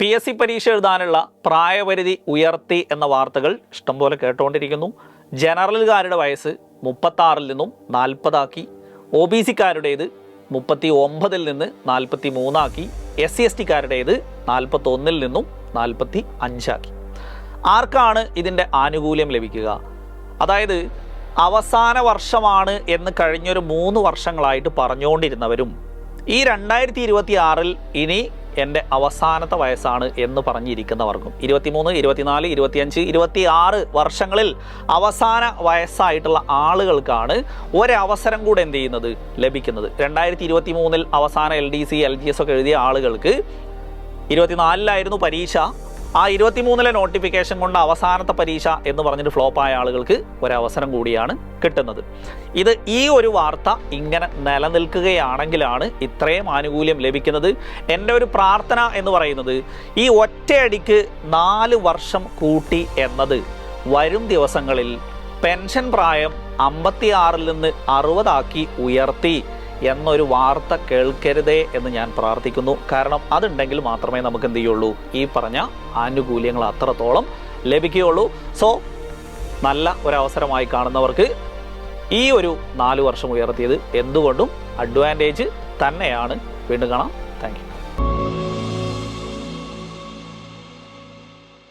PSC പരീക്ഷ എഴുതാനുള്ള പ്രായപരിധി ഉയർത്തി എന്ന വാർത്തകൾ ഇഷ്ടംപോലെ കേട്ടുകൊണ്ടിരിക്കുന്നു. ജനറലുകാരുടെ വയസ്സ് 36-ൽ നിന്നും 40 OBC-കാരുടേത് 39-ൽ നിന്ന് 43 SC/ST-കാരുടേത് 41-ൽ നിന്നും 45 ആർക്കാണ് ഇതിൻ്റെ ആനുകൂല്യം ലഭിക്കുക? അതായത് അവസാന വർഷമാണ് എന്ന് കഴിഞ്ഞൊരു 3 വർഷങ്ങളായിട്ട് പറഞ്ഞുകൊണ്ടിരുന്നവരും ഈ 2026-ൽ ഇനി എൻ്റെ അവസാനത്തെ വയസ്സാണ് എന്ന് പറഞ്ഞിരിക്കുന്നവർക്കും 23, 24, 25, 26 വർഷങ്ങളിൽ അവസാന വയസ്സായിട്ടുള്ള ആളുകൾക്കാണ് ഒരവസരം കൂടെ എന്ത് ചെയ്യുന്നത് ലഭിക്കുന്നത്. 2023-ൽ അവസാന LDC, LGS ഒക്കെ എഴുതിയ ആളുകൾക്ക് 24-ലായിരുന്നു പരീക്ഷ. ആ 23-ലെ നോട്ടിഫിക്കേഷൻ കൊണ്ട് അവസാനത്തെ പരീക്ഷ എന്ന് പറഞ്ഞിട്ട് ഫ്ലോപ്പായ ആളുകൾക്ക് ഒരവസരം കൂടിയാണ് കിട്ടുന്നത്. ഈ ഒരു വാർത്ത ഇങ്ങനെ നിലനിൽക്കുകയാണെങ്കിലാണ് ഇത്രയും ആനുകൂല്യം ലഭിക്കുന്നത്. എൻ്റെ ഒരു പ്രാർത്ഥന എന്ന് പറയുന്നത് ഈ ഒറ്റയടിക്ക് 4 വർഷം കൂട്ടി എന്നത് വരും ദിവസങ്ങളിൽ പെൻഷൻ പ്രായം 56-ൽ നിന്ന് 60 ഉയർത്തി എന്നൊരു വാർത്ത കേൾക്കരുതേ എന്ന് ഞാൻ പ്രാർത്ഥിക്കുന്നു. കാരണം അതുണ്ടെങ്കിൽ മാത്രമേ നമുക്ക് എന്ത് ചെയ്യുള്ളൂ, ഈ പറഞ്ഞ ആനുകൂല്യങ്ങൾ അത്രത്തോളം ലഭിക്കുകയുള്ളൂ. സോ നല്ല ഒരവസരമായി കാണുന്നവർക്ക് ഈ ഒരു 4 വർഷം ഉയർത്തിയത് എന്തുകൊണ്ടും അഡ്വാൻറ്റേജ് തന്നെയാണ്. വീണ്ടും കാണാം. Thank you.